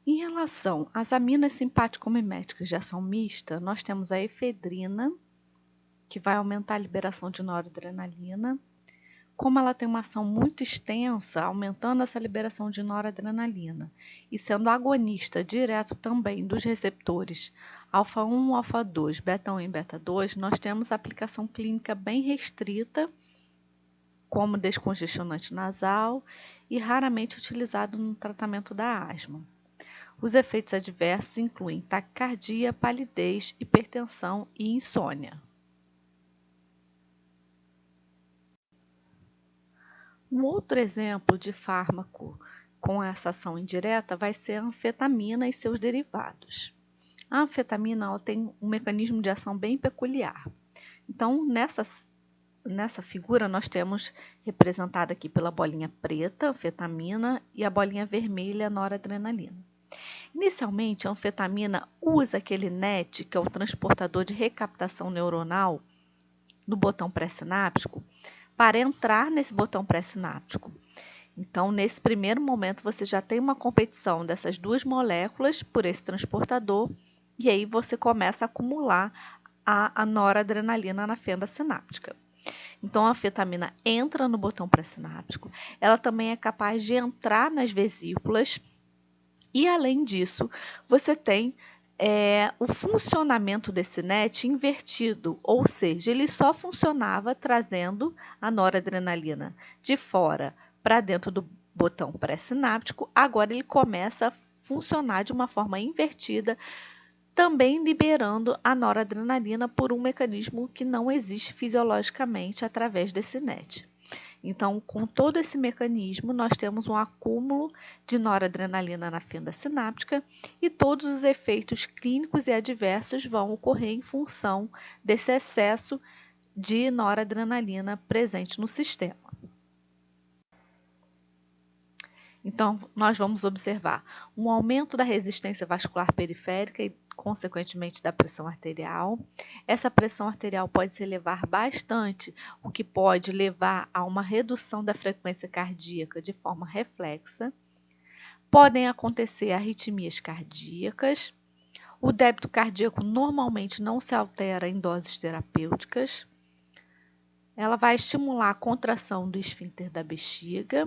Em relação às aminas simpático-miméticas de ação mista, nós temos a efedrina, que vai aumentar a liberação de noradrenalina. Como ela tem uma ação muito extensa, aumentando essa liberação de noradrenalina e sendo agonista direto também dos receptores alfa-1, alfa-2, beta-1 e beta-2, nós temos aplicação clínica bem restrita, como descongestionante nasal e raramente utilizado no tratamento da asma. Os efeitos adversos incluem taquicardia, palidez, hipertensão e insônia. Um outro exemplo de fármaco com essa ação indireta vai ser a anfetamina e seus derivados. A anfetamina ela tem um mecanismo de ação bem peculiar. Então, nessa figura, nós temos representada aqui pela bolinha preta, anfetamina, e a bolinha vermelha, noradrenalina. Inicialmente, a anfetamina usa aquele NET, que é o transportador de recaptação neuronal, no botão pré-sináptico, para entrar nesse botão pré-sináptico. Então, nesse primeiro momento, você já tem uma competição dessas duas moléculas por esse transportador, e aí você começa a acumular a noradrenalina na fenda sináptica. Então, a anfetamina entra no botão pré-sináptico, ela também é capaz de entrar nas vesículas, e além disso, você tem o funcionamento desse NET invertido, ou seja, ele só funcionava trazendo a noradrenalina de fora para dentro do botão pré-sináptico, agora ele começa a funcionar de uma forma invertida, também liberando a noradrenalina por um mecanismo que não existe fisiologicamente através desse NET. Então, com todo esse mecanismo, nós temos um acúmulo de noradrenalina na fenda sináptica e todos os efeitos clínicos e adversos vão ocorrer em função desse excesso de noradrenalina presente no sistema. Então, nós vamos observar um aumento da resistência vascular periférica e, consequentemente, da pressão arterial. Essa pressão arterial pode se elevar bastante, o que pode levar a uma redução da frequência cardíaca de forma reflexa. Podem acontecer arritmias cardíacas. O débito cardíaco normalmente não se altera em doses terapêuticas. Ela vai estimular a contração do esfíncter da bexiga.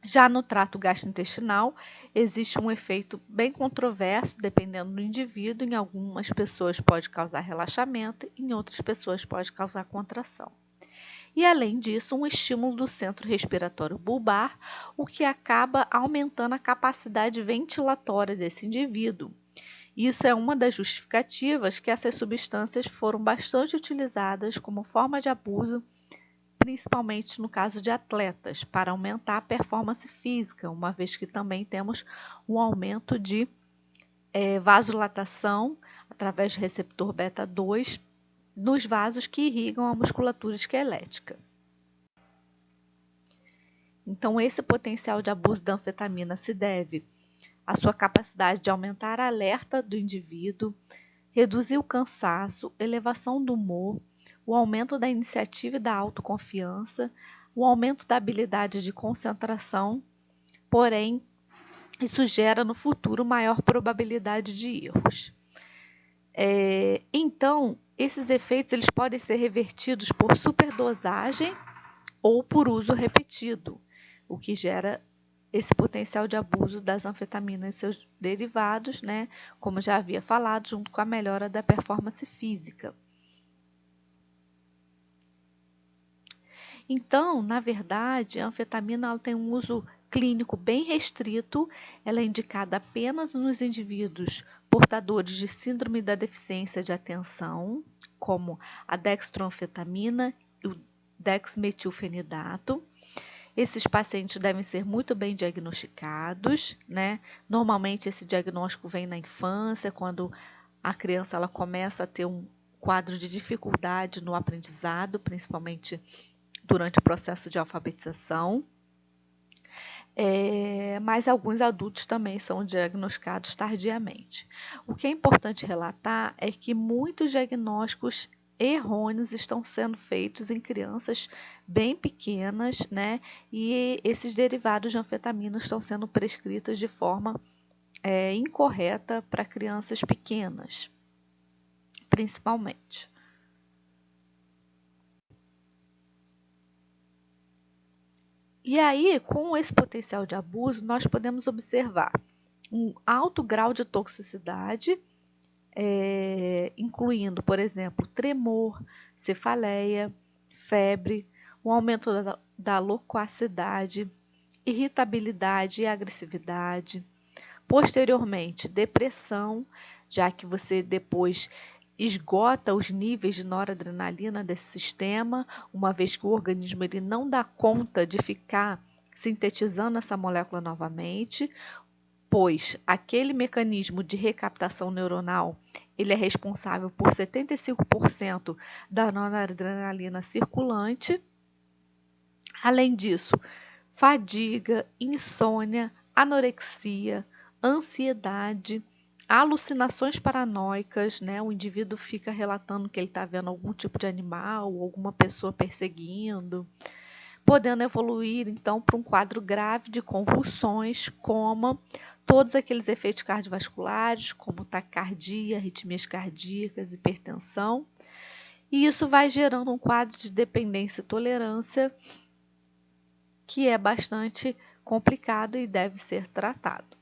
Já no trato gastrointestinal, existe um efeito bem controverso, dependendo do indivíduo. Em algumas pessoas pode causar relaxamento, em outras pessoas pode causar contração. E, além disso, um estímulo do centro respiratório bulbar, o que acaba aumentando a capacidade ventilatória desse indivíduo. Isso é uma das justificativas que essas substâncias foram bastante utilizadas como forma de abuso, principalmente no caso de atletas, para aumentar a performance física, uma vez que também temos um aumento de vasodilatação através do receptor beta-2 nos vasos que irrigam a musculatura esquelética. Então, esse potencial de abuso da anfetamina se deve à sua capacidade de aumentar a alerta do indivíduo, reduzir o cansaço, elevação do humor, o aumento da iniciativa e da autoconfiança, o aumento da habilidade de concentração, porém, isso gera no futuro maior probabilidade de erros. Então, esses efeitos eles podem ser revertidos por superdosagem ou por uso repetido, o que gera esse potencial de abuso das anfetaminas e seus derivados, né? Como já havia falado, junto com a melhora da performance física. Então, na verdade, a anfetamina ela tem um uso clínico bem restrito, ela é indicada apenas nos indivíduos portadores de síndrome da deficiência de atenção, como a dextroanfetamina e o dexmetilfenidato. Esses pacientes devem ser muito bem diagnosticados, né? Normalmente esse diagnóstico vem na infância, quando a criança ela começa a ter um quadro de dificuldade no aprendizado, principalmente durante o processo de alfabetização. Mas alguns adultos também são diagnosticados tardiamente. O que é importante relatar é que muitos diagnósticos errôneos estão sendo feitos em crianças bem pequenas, né? E esses derivados de anfetamina estão sendo prescritos de forma incorreta para crianças pequenas, principalmente. E aí, com esse potencial de abuso, nós podemos observar um alto grau de toxicidade, incluindo, por exemplo, tremor, cefaleia, febre, um aumento da loquacidade, irritabilidade e agressividade. Posteriormente, depressão, já que você depois esgota os níveis de noradrenalina desse sistema, uma vez que o organismo ele não dá conta de ficar sintetizando essa molécula novamente, pois aquele mecanismo de recaptação neuronal ele é responsável por 75% da noradrenalina circulante. Além disso, fadiga, insônia, anorexia, ansiedade, alucinações paranoicas, né? O indivíduo fica relatando que ele está vendo algum tipo de animal, alguma pessoa perseguindo, podendo evoluir então para um quadro grave de convulsões, como todos aqueles efeitos cardiovasculares, como taquicardia, arritmias cardíacas, hipertensão, e isso vai gerando um quadro de dependência e tolerância que é bastante complicado e deve ser tratado.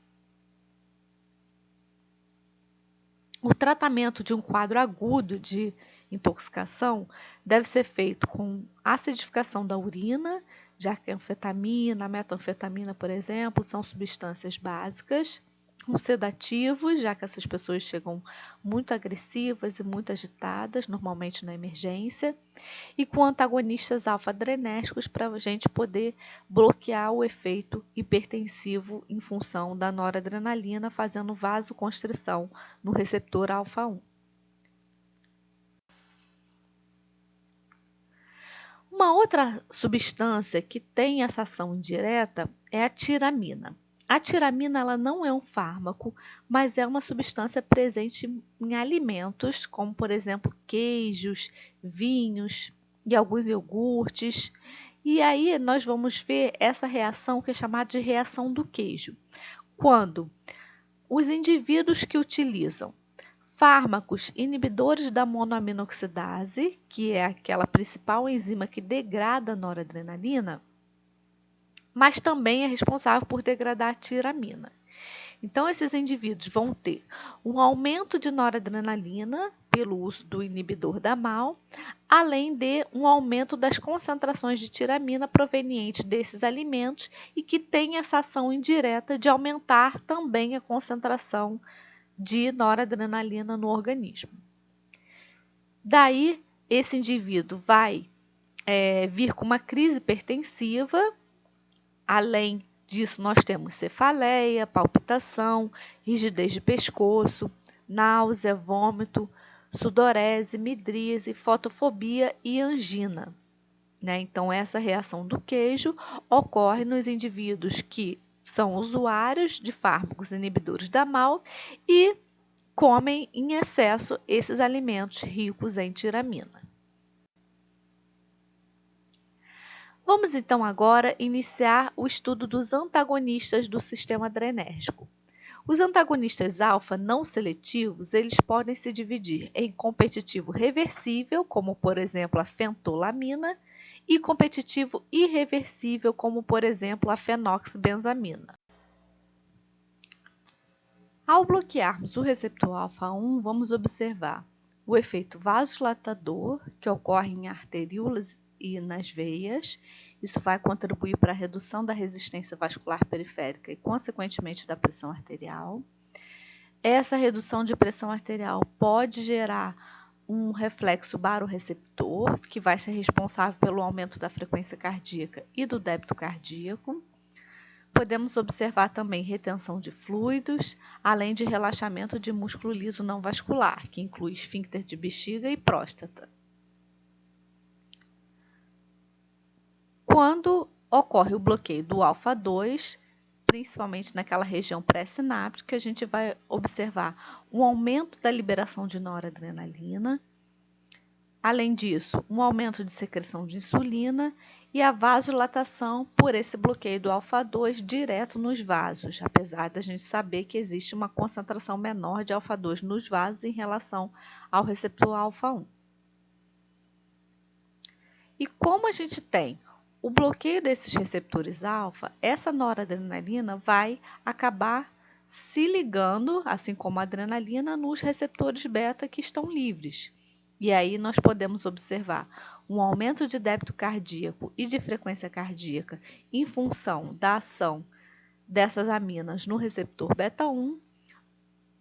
O tratamento de um quadro agudo de intoxicação deve ser feito com acidificação da urina, já que a anfetamina, a metanfetamina, por exemplo, são substâncias básicas, com sedativos, já que essas pessoas chegam muito agressivas e muito agitadas, normalmente na emergência, e com antagonistas alfa-adrenérgicos para a gente poder bloquear o efeito hipertensivo em função da noradrenalina, fazendo vasoconstrição no receptor alfa-1. Uma outra substância que tem essa ação indireta é a tiramina. A tiramina ela não é um fármaco, mas é uma substância presente em alimentos, como por exemplo queijos, vinhos e alguns iogurtes. E aí nós vamos ver essa reação que é chamada de reação do queijo. Quando os indivíduos que utilizam fármacos inibidores da monoaminoxidase, que é aquela principal enzima que degrada a noradrenalina, mas também é responsável por degradar a tiramina. Então, esses indivíduos vão ter um aumento de noradrenalina pelo uso do inibidor da MAO, além de um aumento das concentrações de tiramina provenientes desses alimentos e que tem essa ação indireta de aumentar também a concentração de noradrenalina no organismo. Daí, esse indivíduo vai vir com uma crise hipertensiva. Além disso, nós temos cefaleia, palpitação, rigidez de pescoço, náusea, vômito, sudorese, midríase, fotofobia e angina. Então, essa reação do queijo ocorre nos indivíduos que são usuários de fármacos inibidores da MAO e comem em excesso esses alimentos ricos em tiramina. Vamos então agora iniciar o estudo dos antagonistas do sistema adrenérgico. Os antagonistas alfa não seletivos, eles podem se dividir em competitivo reversível, como por exemplo a fentolamina, e competitivo irreversível, como por exemplo a fenoxibenzamina. Ao bloquearmos o receptor alfa-1, vamos observar o efeito vasodilatador, que ocorre em arteríolas e nas veias. Isso vai contribuir para a redução da resistência vascular periférica e, consequentemente, da pressão arterial. Essa redução de pressão arterial pode gerar um reflexo barorreceptor, que vai ser responsável pelo aumento da frequência cardíaca e do débito cardíaco. Podemos observar também retenção de fluidos, além de relaxamento de músculo liso não vascular, que inclui esfíncter de bexiga e próstata. Quando ocorre o bloqueio do alfa-2, principalmente naquela região pré-sináptica, a gente vai observar um aumento da liberação de noradrenalina, além disso, um aumento de secreção de insulina e a vasodilatação por esse bloqueio do alfa-2 direto nos vasos, apesar da gente saber que existe uma concentração menor de alfa-2 nos vasos em relação ao receptor alfa-1. E como a gente tem o bloqueio desses receptores alfa, essa noradrenalina vai acabar se ligando, assim como a adrenalina, nos receptores beta que estão livres. E aí nós podemos observar um aumento de débito cardíaco e de frequência cardíaca em função da ação dessas aminas no receptor beta-1.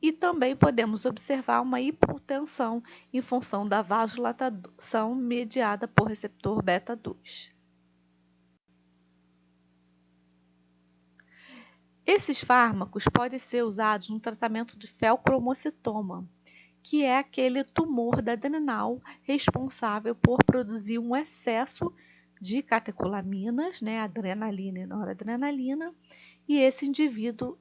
E também podemos observar uma hipotensão em função da vasodilatação mediada por receptor beta-2. Esses fármacos podem ser usados no tratamento de feocromocitoma, que é aquele tumor da adrenal responsável por produzir um excesso de catecolaminas, adrenalina e noradrenalina, e esse indivíduo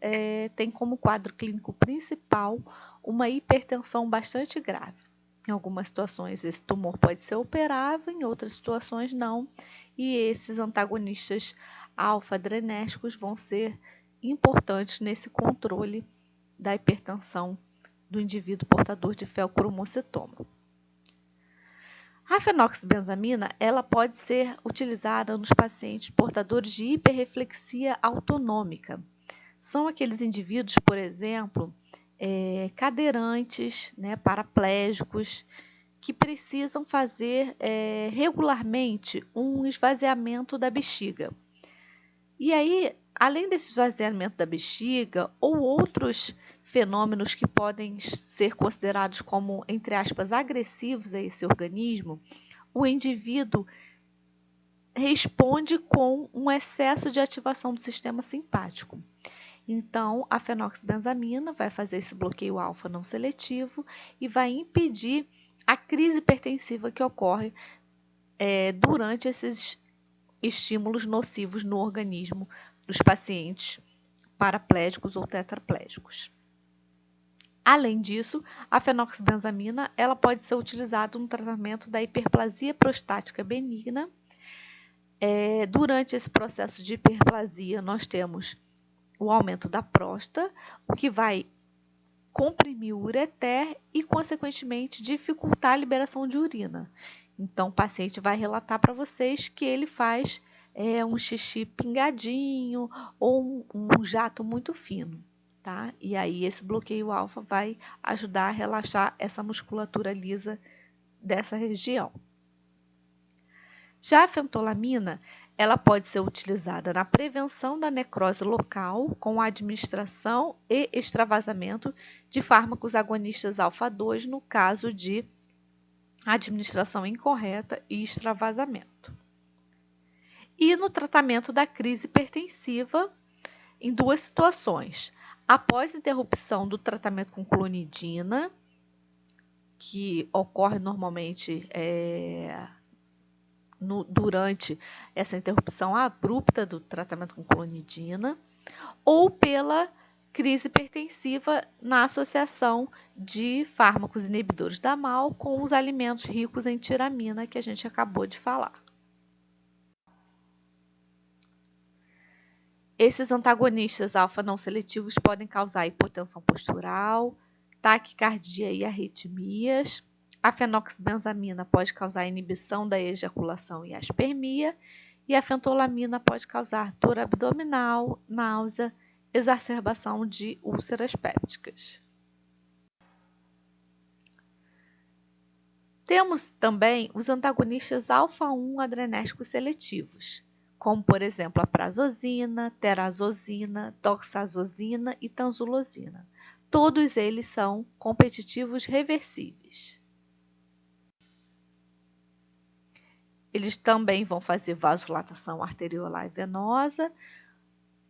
tem como quadro clínico principal uma hipertensão bastante grave. Em algumas situações esse tumor pode ser operável, em outras situações não, e esses antagonistas alfa-adrenérgicos vão ser importantes nesse controle da hipertensão do indivíduo portador de feocromocitoma. A fenoxibenzamina ela pode ser utilizada nos pacientes portadores de hiperreflexia autonômica. São aqueles indivíduos, por exemplo, cadeirantes, paraplégicos, que precisam fazer regularmente um esvaziamento da bexiga. E aí, além desse esvaziamento da bexiga ou outros fenômenos que podem ser considerados como, entre aspas, agressivos a esse organismo, o indivíduo responde com um excesso de ativação do sistema simpático. Então, a fenoxibenzamina vai fazer esse bloqueio alfa não seletivo e vai impedir a crise hipertensiva que ocorre durante esses estímulos nocivos no organismo dos pacientes paraplégicos ou tetraplégicos. Além disso, a fenoxibenzamina ela pode ser utilizada no tratamento da hiperplasia prostática benigna. Durante esse processo de hiperplasia, nós temos o aumento da próstata, o que vai comprimir o ureter e, consequentemente, dificultar a liberação de urina. Então, o paciente vai relatar para vocês que ele faz um xixi pingadinho ou um jato muito fino, tá? E aí, esse bloqueio alfa vai ajudar a relaxar essa musculatura lisa dessa região. Já a fentolamina, ela pode ser utilizada na prevenção da necrose local com a administração e extravasamento de fármacos agonistas alfa-2 no caso de administração incorreta e extravasamento. E no tratamento da crise hipertensiva, em duas situações. Após interrupção do tratamento com clonidina, que ocorre normalmente durante essa interrupção abrupta do tratamento com clonidina, ou pela crise hipertensiva na associação de fármacos inibidores da MAO com os alimentos ricos em tiramina que a gente acabou de falar. Esses antagonistas alfa não seletivos podem causar hipotensão postural, taquicardia e arritmias. A fenoxibenzamina pode causar inibição da ejaculação e aspermia, e a fentolamina pode causar dor abdominal, náusea, exacerbação de úlceras pépticas. Temos também os antagonistas alfa-1 adrenérgicos seletivos, como, por exemplo, a prazosina, terazosina, doxazosina e tanzulosina. Todos eles são competitivos reversíveis. Eles também vão fazer vasodilatação arteriolar e venosa,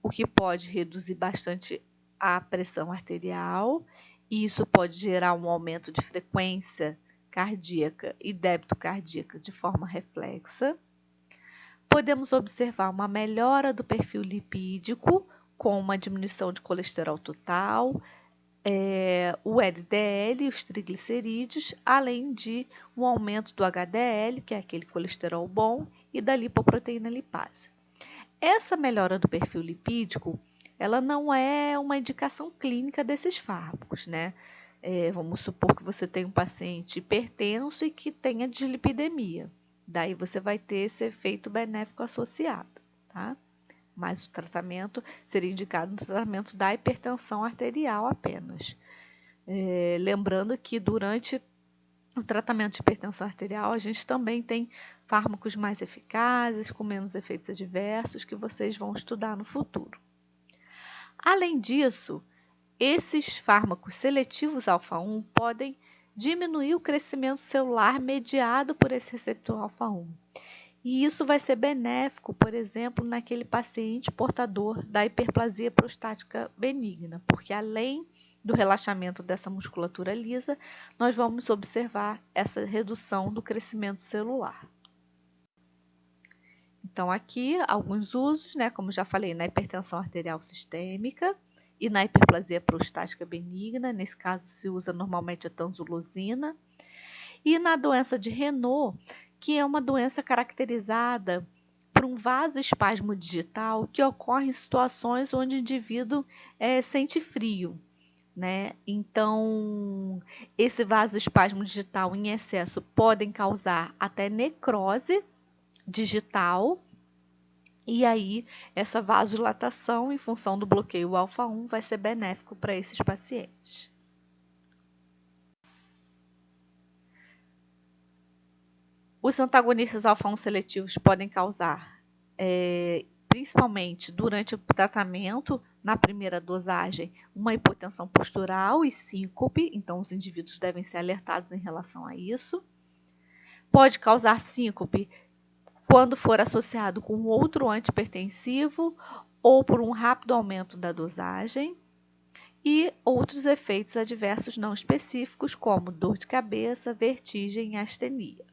o que pode reduzir bastante a pressão arterial, e isso pode gerar um aumento de frequência cardíaca e débito cardíaco de forma reflexa. Podemos observar uma melhora do perfil lipídico, com uma diminuição de colesterol total, o LDL e os triglicerídeos, além de um aumento do HDL, que é aquele colesterol bom, e da lipoproteína lipase. Essa melhora do perfil lipídico, ela não é uma indicação clínica desses fármacos, né? Vamos supor que você tem um paciente hipertenso e que tenha dislipidemia. Daí você vai ter esse efeito benéfico associado, tá? Mas o tratamento seria indicado no tratamento da hipertensão arterial apenas. Lembrando que durante o tratamento de hipertensão arterial, a gente também tem fármacos mais eficazes, com menos efeitos adversos, que vocês vão estudar no futuro. Além disso, esses fármacos seletivos alfa-1 podem diminuir o crescimento celular mediado por esse receptor alfa-1. E isso vai ser benéfico, por exemplo, naquele paciente portador da hiperplasia prostática benigna, porque além do relaxamento dessa musculatura lisa, nós vamos observar essa redução do crescimento celular. Então, aqui, alguns usos, né, como já falei, na hipertensão arterial sistêmica e na hiperplasia prostática benigna, nesse caso se usa normalmente a tanzolosina, e na doença de Raynaud, que é uma doença caracterizada por um vasoespasmo digital que ocorre em situações onde o indivíduo sente frio, né? Então, esse vasoespasmo digital em excesso podem causar até necrose digital, e aí essa vasodilatação em função do bloqueio alfa-1 vai ser benéfico para esses pacientes. Os antagonistas alfa-1 seletivos podem causar, principalmente durante o tratamento, na primeira dosagem, uma hipotensão postural e síncope, então os indivíduos devem ser alertados em relação a isso. Pode causar síncope quando for associado com outro antihipertensivo ou por um rápido aumento da dosagem. E outros efeitos adversos não específicos, como dor de cabeça, vertigem e astenia.